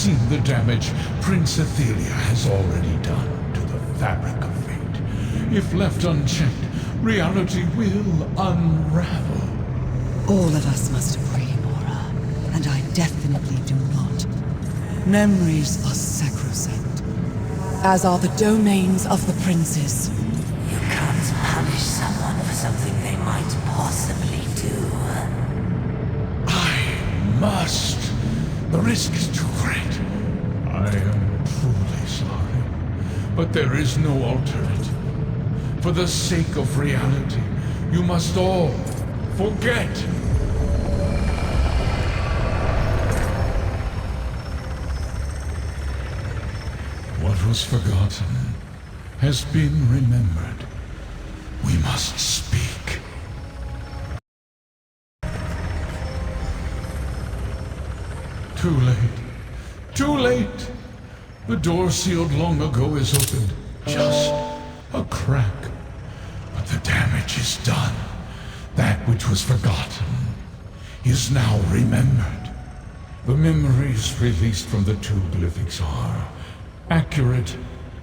seen the damage Prince Athelia has already done to the fabric of fate. If left unchecked, reality will unravel. All of us must agree, Mora, and I definitely do not. Memories are sacrosanct, as are the domains of the princes. You can't punish someone for something they might possibly do. I must. The risk is too great. I am truly sorry, but there is no alternative. For the sake of reality, you must all forget. What was forgotten has been remembered. We must speak. Too late. Too late! The door sealed long ago is opened. Just a crack. But the damage is done. That which was forgotten is now remembered. The memories released from the two glyphics are accurate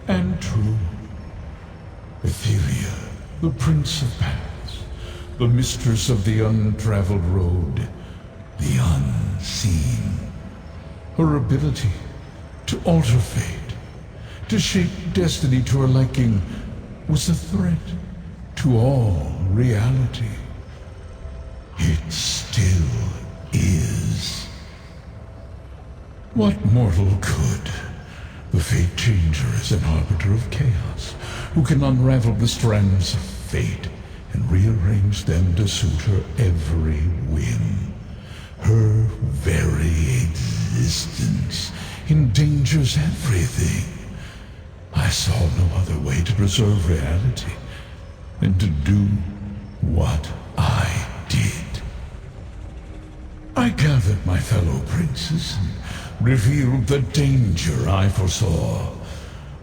and true. Athelia, the Prince of Paths, the mistress of the untraveled road, the unseen. Her ability to alter fate, to shape destiny to her liking, was a threat to all reality. It still is. What mortal could? The Fate Changer is an arbiter of chaos, who can unravel the strands of fate and rearrange them to suit her every whim. Her very existence endangers everything. I saw no other way to preserve reality than to do what I did. I gathered my fellow princes and revealed the danger I foresaw.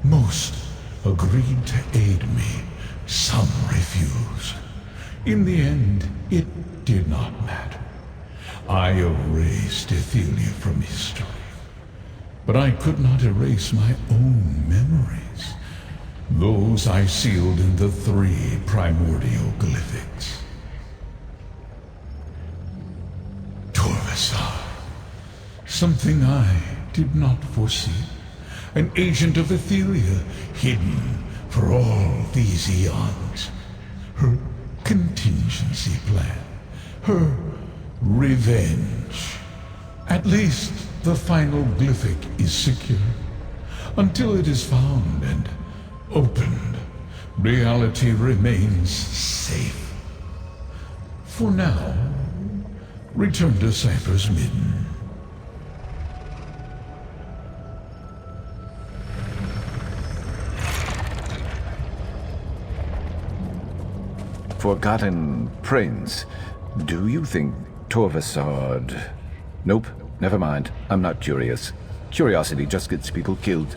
Most agreed to aid me, some refused. In the end, it did not matter. I erased Athelia from history. But I could not erase my own memories. Those I sealed in the 3 primordial glyphics. Torvasar. Something I did not foresee. An agent of Athelia, hidden for all these eons. Her contingency plan. Her revenge. At least the final glyphic is secure. Until it is found and opened, reality remains safe. For now, return to Cypher's Midden. Forgotten Prince. Do you think Torvasard... Nope, never mind. I'm not curious. Curiosity just gets people killed.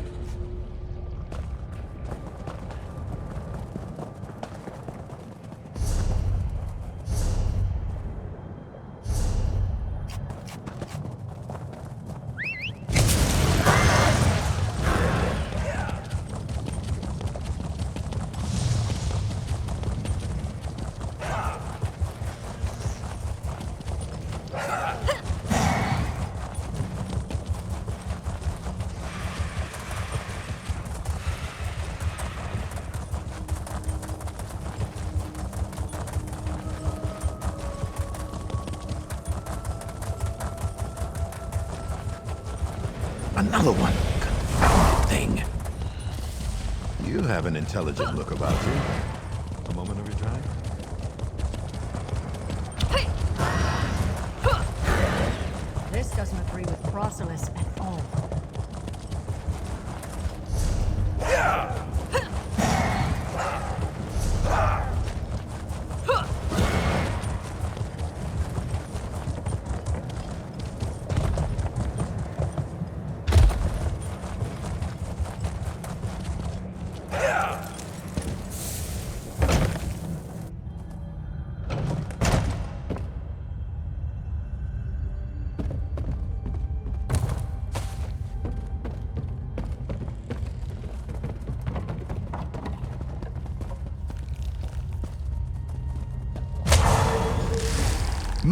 Another one. Confounded thing. You have an intelligent look about you. A moment of your time? This doesn't agree with Procelis at all.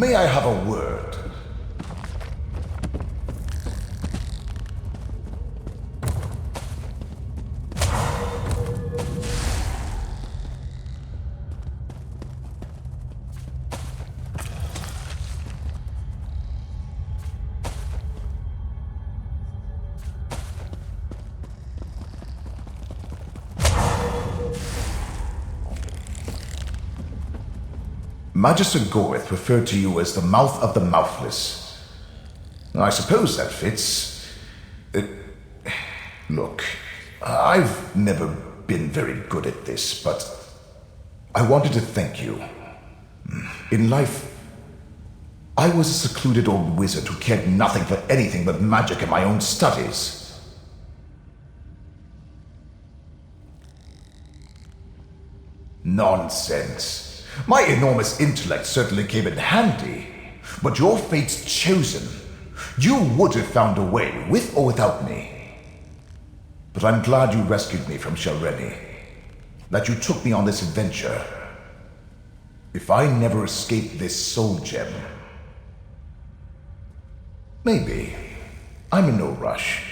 May I have a word? Magister Goreth referred to you as the mouth of the mouthless. I suppose that fits. Look, I've never been very good at this, but I wanted to thank you. In life, I was a secluded old wizard who cared nothing for anything but magic and my own studies. Nonsense. My enormous intellect certainly came in handy, but your fate's chosen. You would have found a way, with or without me. But I'm glad you rescued me from Shalreni, that you took me on this adventure. If I never escaped this soul gem... Maybe. I'm in no rush.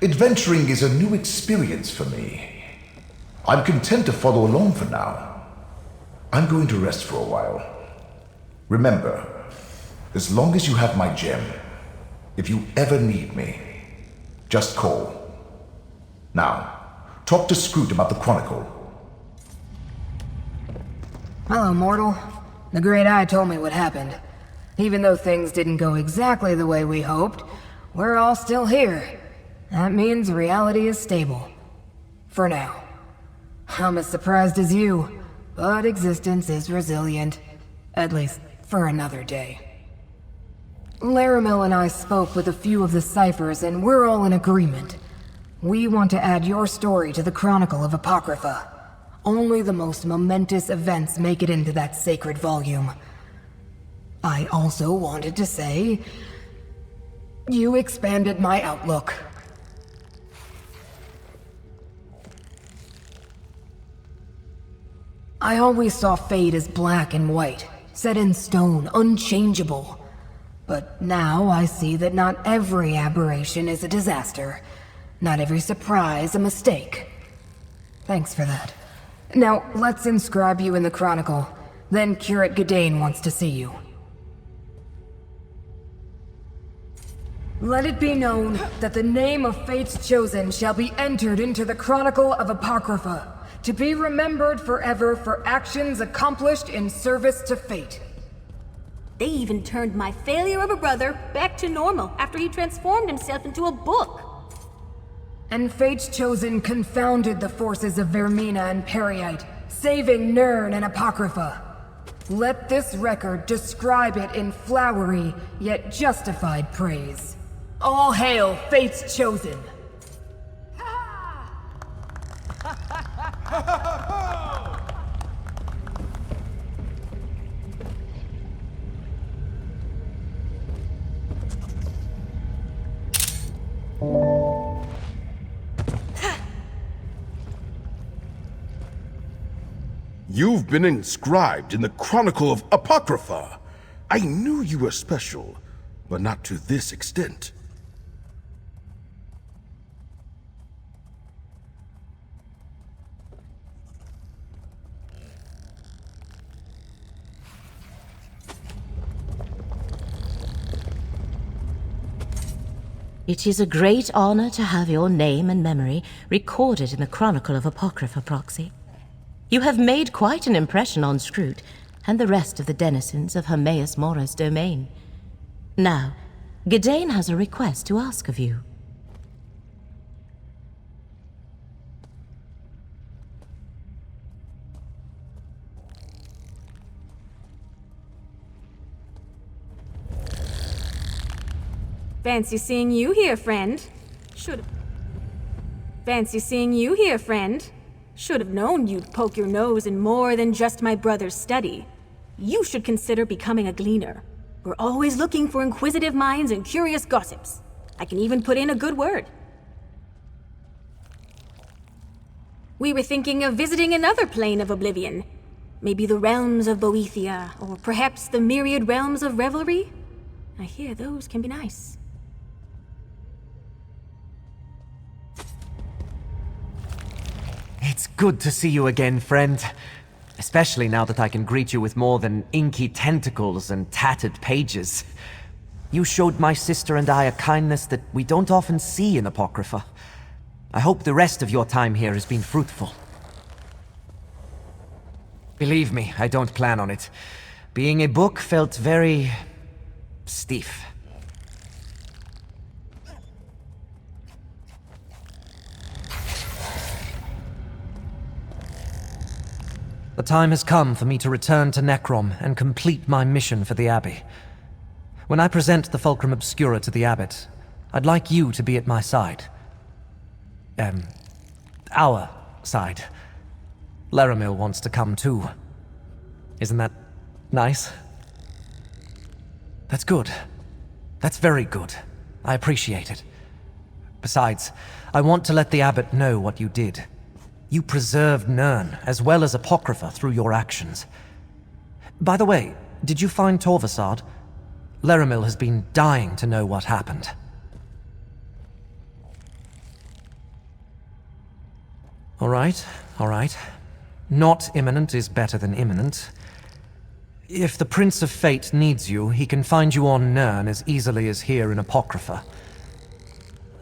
Adventuring is a new experience for me. I'm content to follow along for now. I'm going to rest for a while. Remember, as long as you have my gem, if you ever need me, just call. Now, talk to Scroot about the Chronicle. Hello, mortal. The Great Eye told me what happened. Even though things didn't go exactly the way we hoped, we're all still here. That means reality is stable. For now. I'm as surprised as you. But existence is resilient. At least, for another day. Laramil and I spoke with a few of the ciphers, and we're all in agreement. We want to add your story to the Chronicle of Apocrypha. Only the most momentous events make it into that sacred volume. I also wanted to say... you expanded my outlook. I always saw fate as black and white, set in stone, unchangeable. But now I see that not every aberration is a disaster. Not every surprise a mistake. Thanks for that. Now, let's inscribe you in the Chronicle. Then Curate Gadain wants to see you. Let it be known that the name of Fate's Chosen shall be entered into the Chronicle of Apocrypha, to be remembered forever for actions accomplished in service to fate. They even turned my failure of a brother back to normal after he transformed himself into a book. And Fate's Chosen confounded the forces of Vermina and Periite, saving Nirn and Apocrypha. Let this record describe it in flowery, yet justified praise. All hail Fate's Chosen! You've been inscribed in the Chronicle of Apocrypha. I knew you were special, but not to this extent. It is a great honor to have your name and memory recorded in the Chronicle of Apocrypha, Proxy. You have made quite an impression on Scroot and the rest of the denizens of Hermaeus Mora's domain. Now, Gadain has a request to ask of you. Fancy seeing you here, friend. Fancy seeing you here, friend. Should have known you'd poke your nose in more than just my brother's study. You should consider becoming a gleaner. We're always looking for inquisitive minds and curious gossips. I can even put in a good word. We were thinking of visiting another plane of oblivion. Maybe the realms of Boethia, or perhaps the myriad realms of revelry? I hear those can be nice. It's good to see you again, friend. Especially now that I can greet you with more than inky tentacles and tattered pages. You showed my sister and I a kindness that we don't often see in Apocrypha. I hope the rest of your time here has been fruitful. Believe me, I don't plan on it. Being a book felt very stiff. The time has come for me to return to Necrom and complete my mission for the Abbey. When I present the Fulcrum Obscura to the Abbot, I'd like you to be at my side. Our side. Laramil wants to come too. Isn't that nice? That's good. That's very good. I appreciate it. Besides, I want to let the Abbot know what you did. You preserved Nirn, as well as Apocrypha, through your actions. By the way, did you find Torvasad? Laramil has been dying to know what happened. All right. Not imminent is better than imminent. If the Prince of Fate needs you, he can find you on Nirn as easily as here in Apocrypha.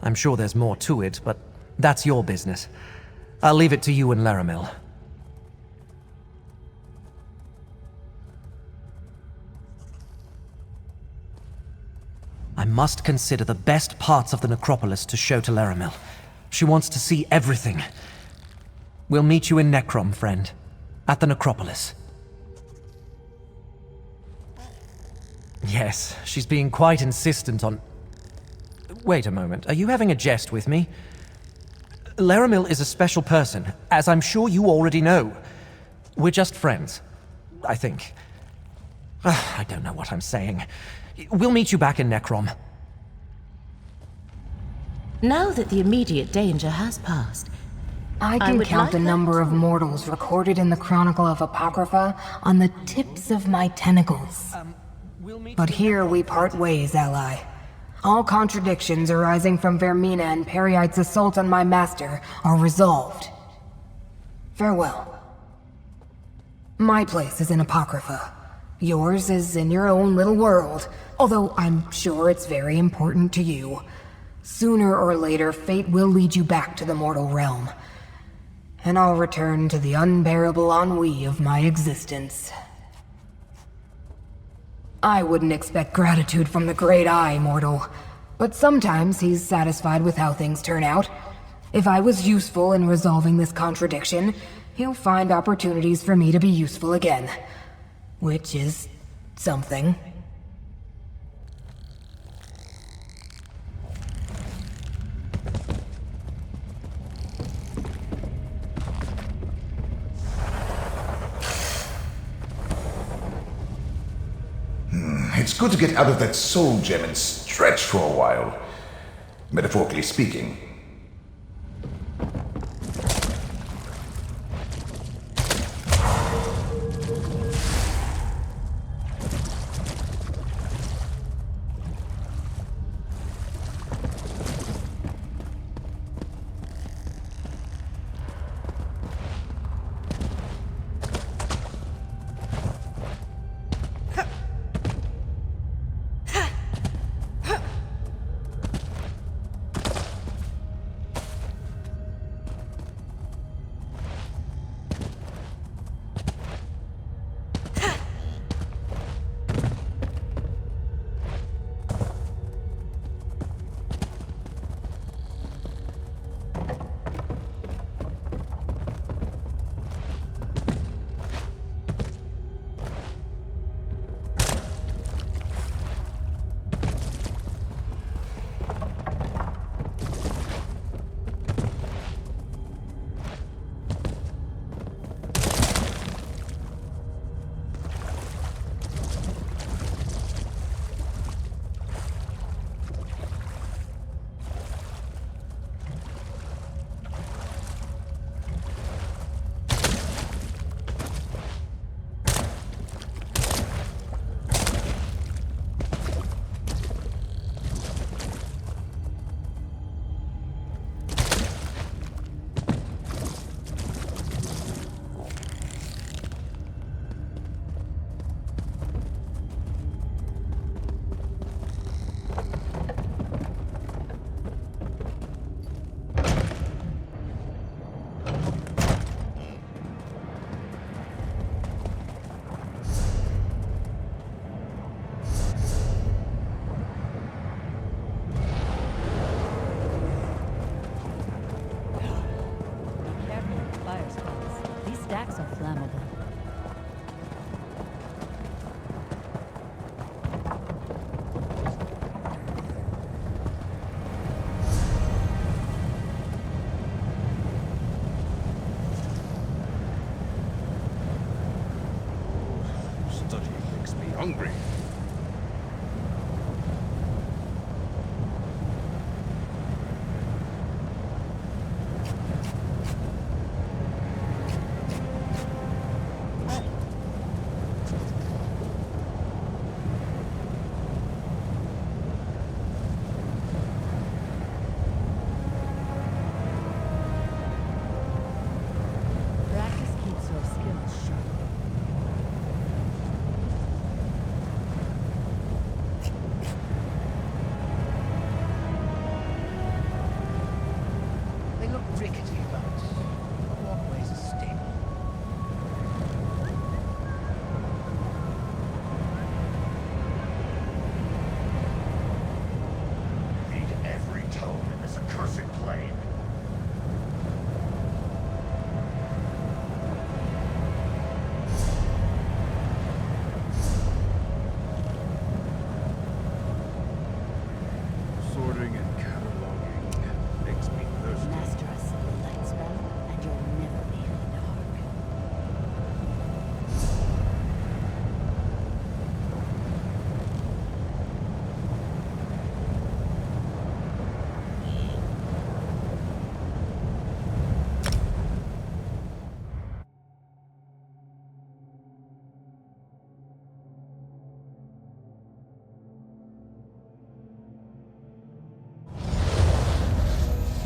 I'm sure there's more to it, but that's your business. I'll leave it to you and Laramil. I must consider the best parts of the necropolis to show to Laramil. She wants to see everything. We'll meet you in Necrom, friend. At the necropolis. Yes, she's being quite insistent on... Wait a moment, are you having a jest with me? Laramil is a special person, as I'm sure you already know. We're just friends, I think. I don't know what I'm saying. We'll meet you back in Necrom. Now that the immediate danger has passed, I can count the number of mortals recorded in the Chronicle of Apocrypha on the tips of my tentacles. But here we part ways, ally. All contradictions arising from Vermina and Periite's assault on my master are resolved. Farewell. My place is in Apocrypha. Yours is in your own little world, although I'm sure it's very important to you. Sooner or later, fate will lead you back to the mortal realm. And I'll return to the unbearable ennui of my existence. I wouldn't expect gratitude from the Great Eye, mortal. But sometimes he's satisfied with how things turn out. If I was useful in resolving this contradiction, he'll find opportunities for me to be useful again. Which is something. It's good to get out of that soul gem and stretch for a while. Metaphorically speaking.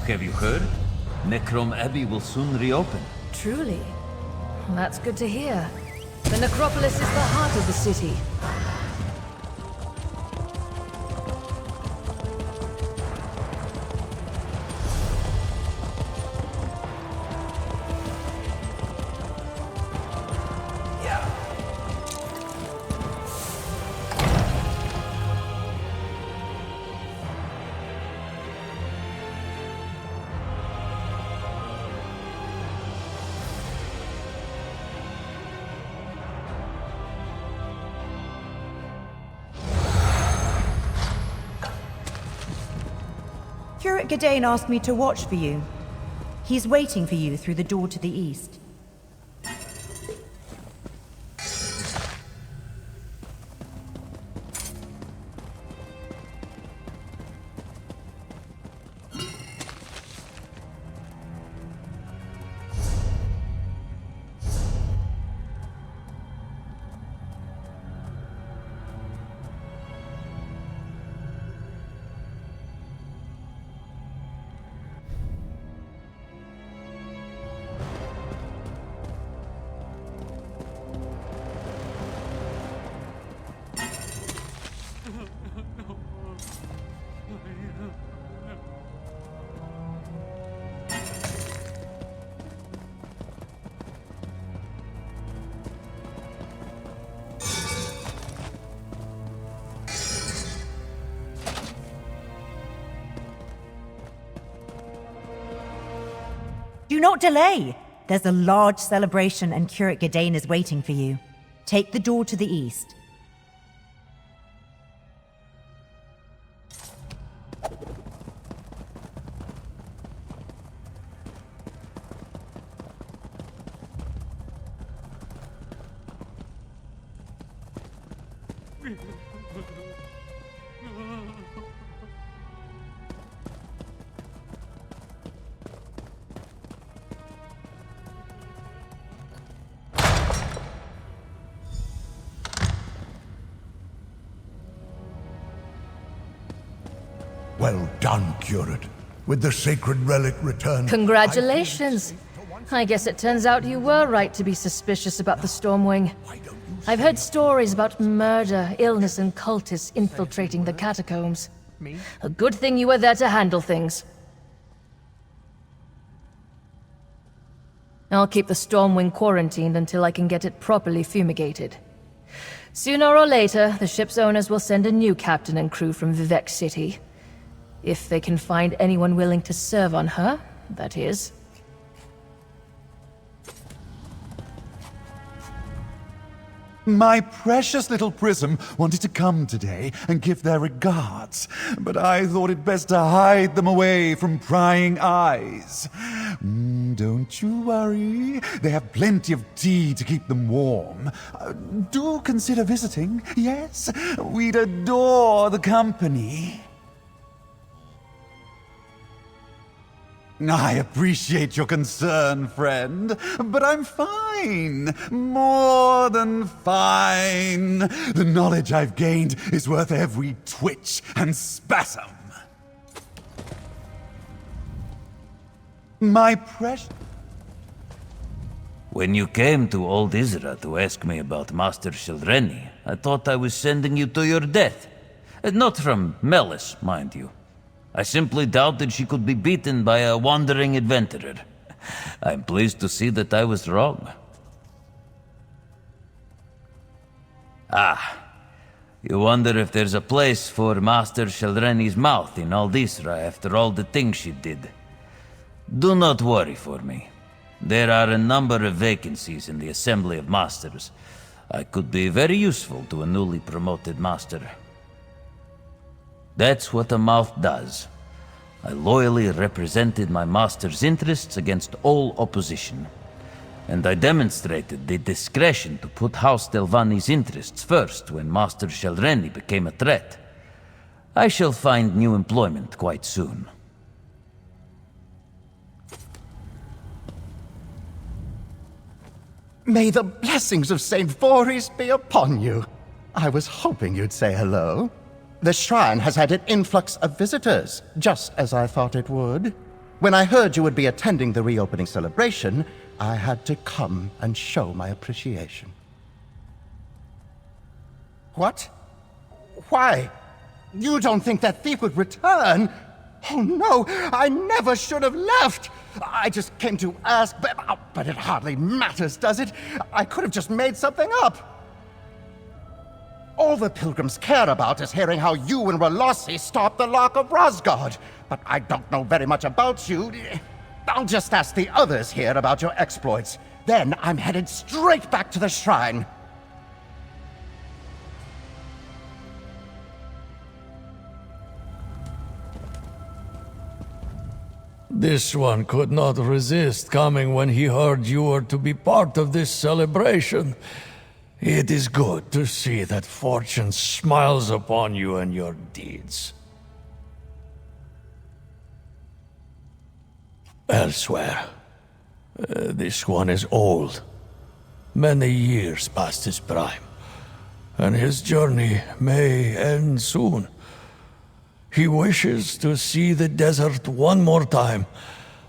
Have you heard? Necrom Abbey will soon reopen. Truly? That's good to hear. The necropolis is the heart of the city. Curate Gadain asked me to watch for you. He's waiting for you through the door to the east. Do not delay! There's a large celebration and Curate Gadain is waiting for you. Take the door to the east. Well done, Curate. With the sacred relic returned... Congratulations. I guess it turns out you were right to be suspicious about the Stormwing. I've heard stories about murder, illness, and cultists infiltrating the catacombs. A good thing you were there to handle things. I'll keep the Stormwing quarantined until I can get it properly fumigated. Sooner or later, the ship's owners will send a new captain and crew from Vivec City. If they can find anyone willing to serve on her, that is. My precious little Prism wanted to come today and give their regards, but I thought it best to hide them away from prying eyes. Don't you worry. They have plenty of tea to keep them warm. Do consider visiting, yes? We'd adore the company. I appreciate your concern, friend, but I'm fine. More than fine. The knowledge I've gained is worth every twitch and spasm. My precious... When you came to Old Isra to ask me about Master Shildreni, I thought I was sending you to your death. Not from malice, mind you. I simply doubted she could be beaten by a wandering adventurer. I'm pleased to see that I was wrong. You wonder if there's a place for Master Shildreni's mouth in Old Isra after all the things she did. Do not worry for me. There are a number of vacancies in the Assembly of Masters. I could be very useful to a newly promoted master. That's what a mouth does. I loyally represented my master's interests against all opposition. And I demonstrated the discretion to put House Delvani's interests first when Master Shildreni became a threat. I shall find new employment quite soon. May the blessings of St. Voorhees be upon you. I was hoping you'd say hello. The shrine has had an influx of visitors, just as I thought it would. When I heard you would be attending the reopening celebration, I had to come and show my appreciation. What? Why? You don't think that thief would return? Oh no, I never should have left! I just came to ask, but it hardly matters, does it? I could have just made something up. All the pilgrims care about is hearing how you and Rolossi stopped the Lock of Rosgard. But I don't know very much about you. I'll just ask the others here about your exploits. Then I'm headed straight back to the shrine. This one could not resist coming when he heard you were to be part of this celebration. It is good to see that fortune smiles upon you and your deeds. Elsewhere, this one is old, many years past his prime, and his journey may end soon. He wishes to see the desert one more time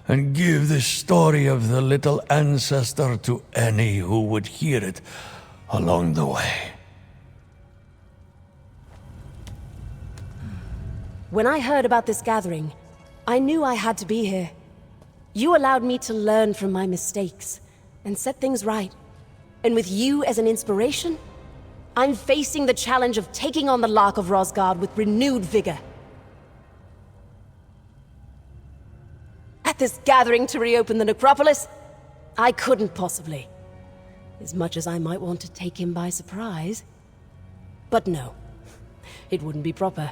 and give the story of the little ancestor to any who would hear it along the way. When I heard about this gathering, I knew I had to be here. You allowed me to learn from my mistakes and set things right. And with you as an inspiration, I'm facing the challenge of taking on the Lock of Rosgard with renewed vigor. At this gathering to reopen the necropolis, I couldn't possibly. As much as I might want to take him by surprise. But no, it wouldn't be proper.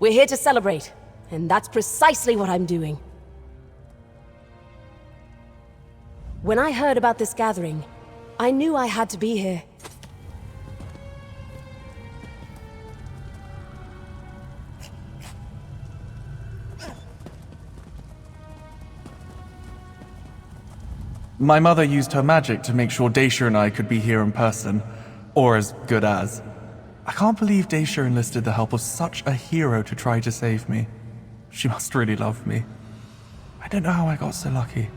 We're here to celebrate, and that's precisely what I'm doing. When I heard about this gathering, I knew I had to be here. My mother used her magic to make sure Dacia and I could be here in person, or as good as. I can't believe Dacia enlisted the help of such a hero to try to save me. She must really love me. I don't know how I got so lucky.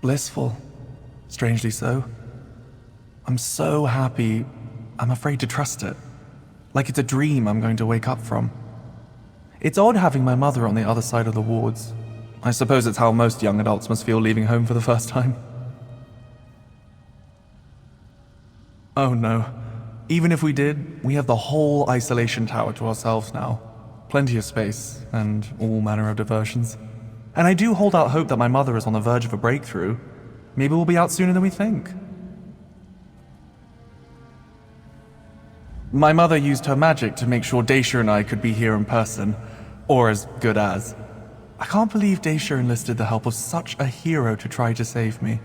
Blissful. Strangely so. I'm so happy, I'm afraid to trust it. Like it's a dream I'm going to wake up from. It's odd having my mother on the other side of the wards. I suppose it's how most young adults must feel leaving home for the first time. Oh no. Even if we did, we have the whole isolation tower to ourselves now. Plenty of space, and all manner of diversions. And I do hold out hope that my mother is on the verge of a breakthrough. Maybe we'll be out sooner than we think. My mother used her magic to make sure Dacia and I could be here in person, or as good as. I can't believe Dacia enlisted the help of such a hero to try to save me.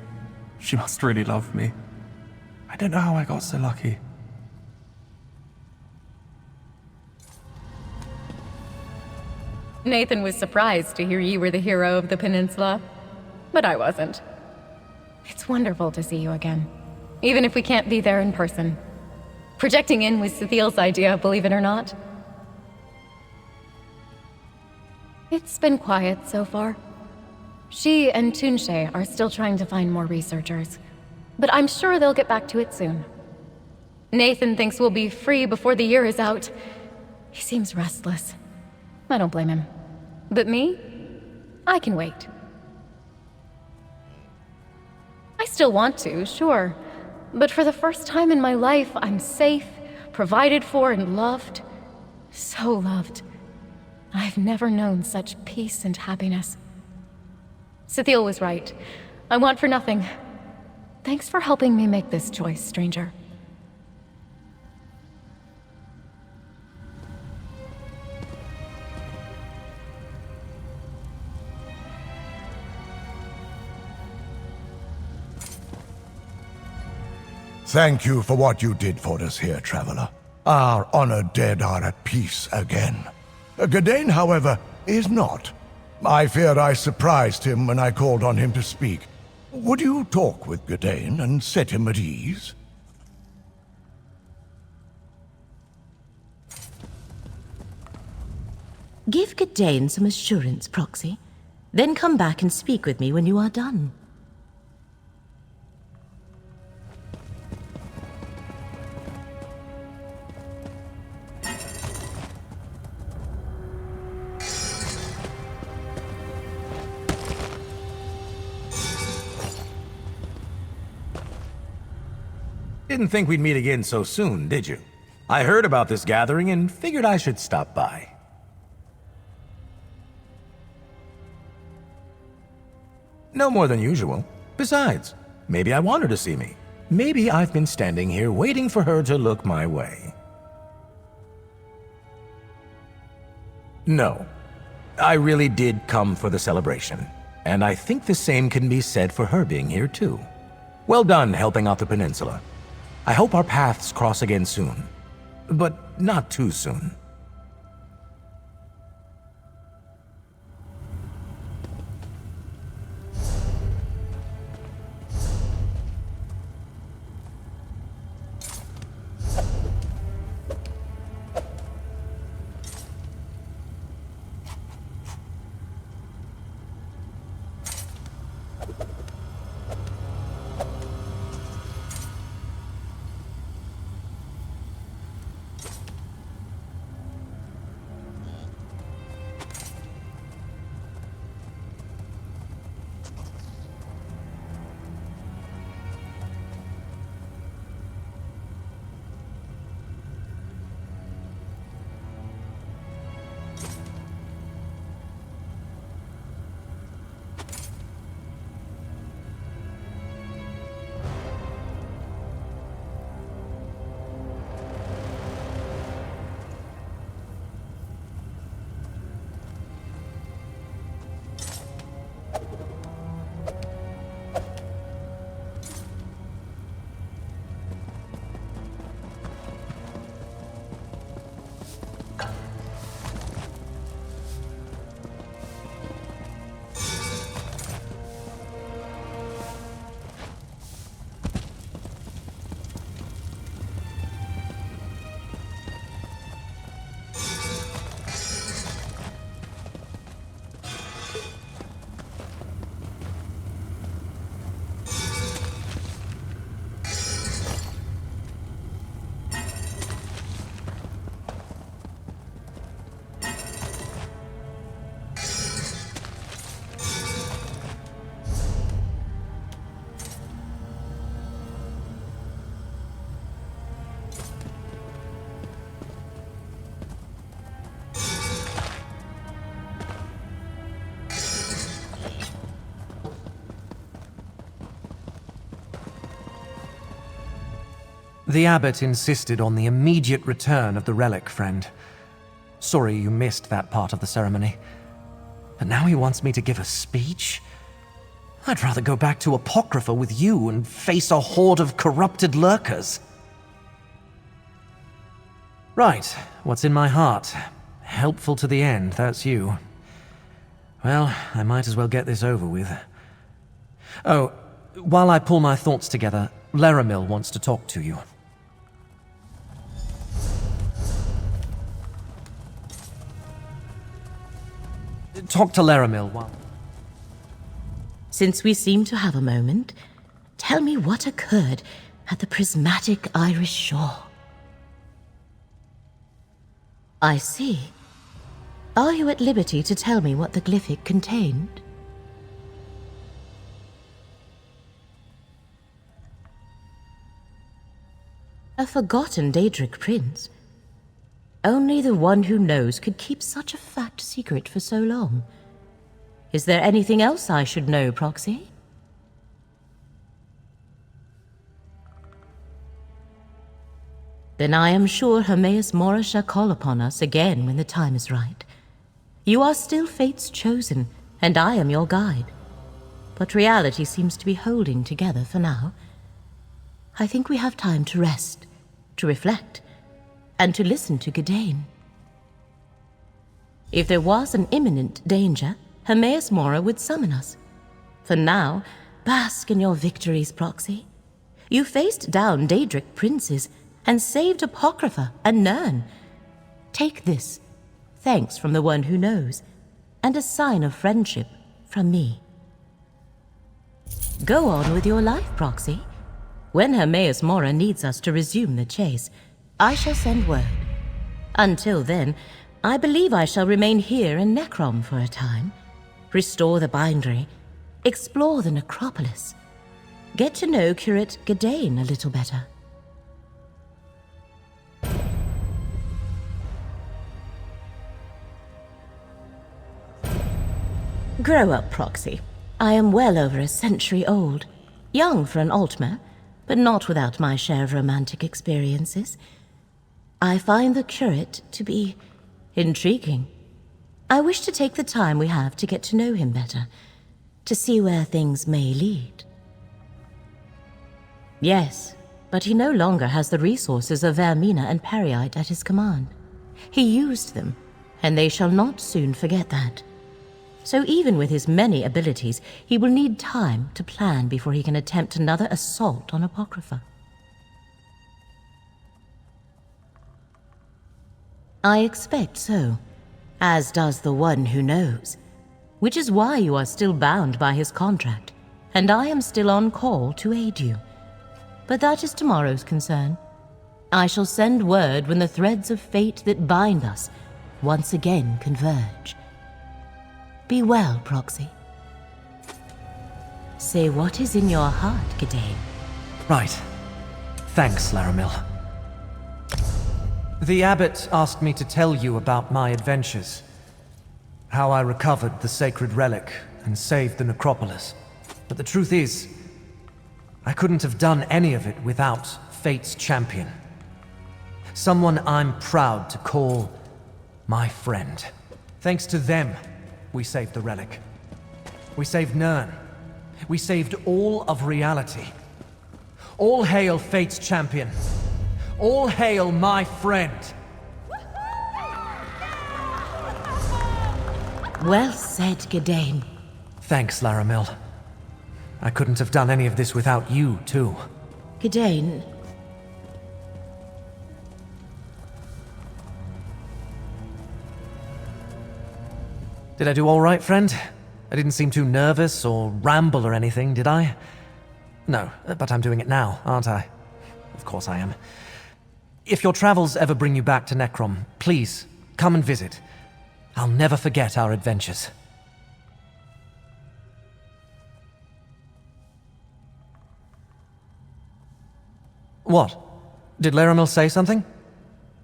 She must really love me. I don't know how I got so lucky. Nathan was surprised to hear you were the hero of the peninsula, but I wasn't. It's wonderful to see you again, even if we can't be there in person. Projecting in was Cethile's idea, believe it or not. It's been quiet so far. She and Tunshe are still trying to find more researchers, but I'm sure they'll get back to it soon. Nathan thinks we'll be free before the year is out. He seems restless. I don't blame him. But me? I can wait. I still want to, sure. But for the first time in my life, I'm safe, provided for, and loved. So loved. I've never known such peace and happiness. Cethile was right. I want for nothing. Thanks for helping me make this choice, stranger. Thank you for what you did for us here, Traveler. Our honored dead are at peace again. Gadain, however, is not. I fear I surprised him when I called on him to speak. Would you talk with Gadain and set him at ease? Give Gadain some assurance, Proxy. Then come back and speak with me when you are done. Didn't think we'd meet again so soon, did you? I heard about this gathering and figured I should stop by. No more than usual. Besides, maybe I want her to see me. Maybe I've been standing here waiting for her to look my way. No, I really did come for the celebration, and I think the same can be said for her being here too. Well done helping out the peninsula. I hope our paths cross again soon, but not too soon. The abbot insisted on the immediate return of the relic, friend. Sorry you missed that part of the ceremony. But now he wants me to give a speech? I'd rather go back to Apocrypha with you and face a horde of corrupted lurkers. Right, what's in my heart? Helpful to the end, that's you. Well, I might as well get this over with. Oh, while I pull my thoughts together, Laramil wants to talk to you. Talk to Laramil while... Since we seem to have a moment, tell me what occurred at the prismatic Irish shore. I see. Are you at liberty to tell me what the glyphic contained? A forgotten Daedric prince. Only the one who knows could keep such a fat secret for so long. Is there anything else I should know, Proxy? Then I am sure Hermaeus Mora shall call upon us again when the time is right. You are still Fate's chosen, and I am your guide. But reality seems to be holding together for now. I think we have time to rest, to reflect, and to listen to Gadain. If there was an imminent danger, Hermaeus Mora would summon us. For now, bask in your victories, Proxy. You faced down Daedric princes and saved Apocrypha and Nirn. Take this, thanks from the one who knows, and a sign of friendship from me. Go on with your life, Proxy. When Hermaeus Mora needs us to resume the chase, I shall send word. Until then, I believe I shall remain here in Necrom for a time, restore the bindery, explore the necropolis, get to know Curate Gadain a little better. Grow up, Proxy. I am well over a century old, young for an Altmer, but not without my share of romantic experiences. I find the curate to be intriguing. I wish to take the time we have to get to know him better, to see where things may lead. Yes, but he no longer has the resources of Vermina and Periite at his command. He used them, and they shall not soon forget that. So even with his many abilities, he will need time to plan before he can attempt another assault on Apocrypha. I expect so, as does the one who knows, which is why you are still bound by his contract, and I am still on call to aid you. But that is tomorrow's concern. I shall send word when the threads of fate that bind us once again converge. Be well, Proxy. Say what is in your heart, Gadain. Right. Thanks, Laramil. The abbot asked me to tell you about my adventures. How I recovered the sacred relic and saved the necropolis. But the truth is, I couldn't have done any of it without Fate's champion. Someone I'm proud to call my friend. Thanks to them, we saved the relic. We saved Nirn. We saved all of reality. All hail Fate's champion. All hail my friend. Well said, Gadain. Thanks, Laramil. I couldn't have done any of this without you, too. Gadain. Did I do all right, friend? I didn't seem too nervous or ramble or anything, did I? No, but I'm doing it now, aren't I? Of course I am. If your travels ever bring you back to Necrom, please, come and visit. I'll never forget our adventures. What? Did Laramil say something?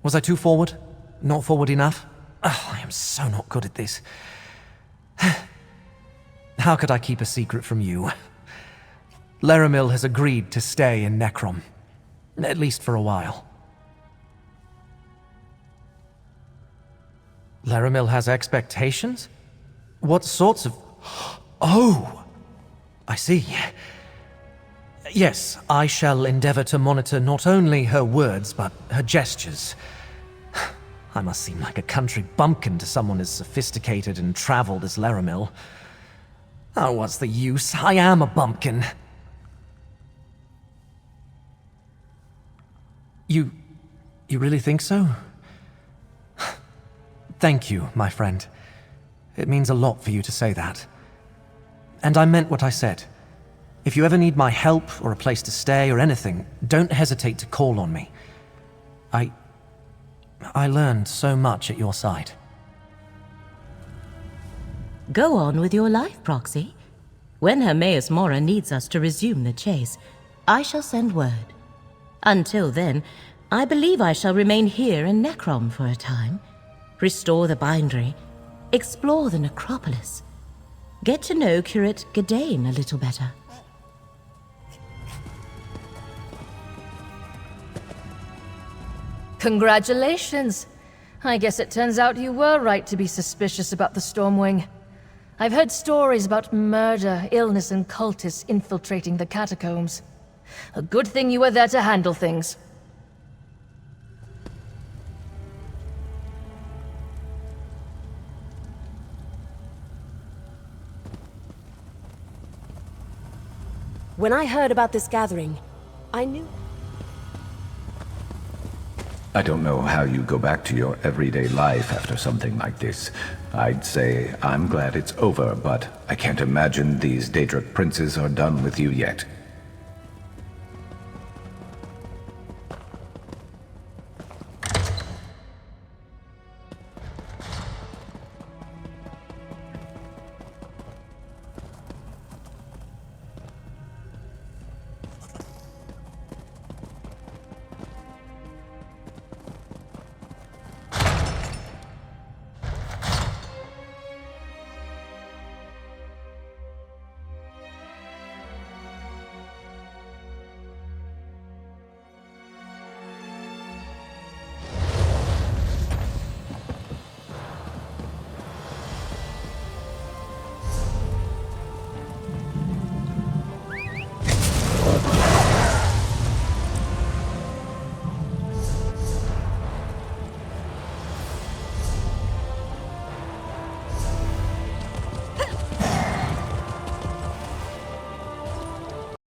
Was I too forward? Not forward enough? Oh, I am so not good at this. How could I keep a secret from you? Laramil has agreed to stay in Necrom. At least for a while. Laramil has expectations? What sorts of... Oh! I see. Yes, I shall endeavor to monitor not only her words, but her gestures. I must seem like a country bumpkin to someone as sophisticated and traveled as Laramil. Oh, what's the use? I am a bumpkin. You really think so? Thank you, my friend. It means a lot for you to say that. And I meant what I said. If you ever need my help or a place to stay or anything, don't hesitate to call on me. I learned so much at your side. Go on with your life, Proxy. When Hermaeus Mora needs us to resume the chase, I shall send word. Until then, I believe I shall remain here in Necrom for a time, restore the bindery, explore the necropolis, get to know Curate Gadain a little better. Congratulations! I guess it turns out you were right to be suspicious about the Stormwing. I've heard stories about murder, illness, and cultists infiltrating the catacombs. A good thing you were there to handle things. When I heard about this gathering, I knew... I don't know how you go back to your everyday life after something like this. I'd say I'm glad it's over, but I can't imagine these Daedric princes are done with you yet.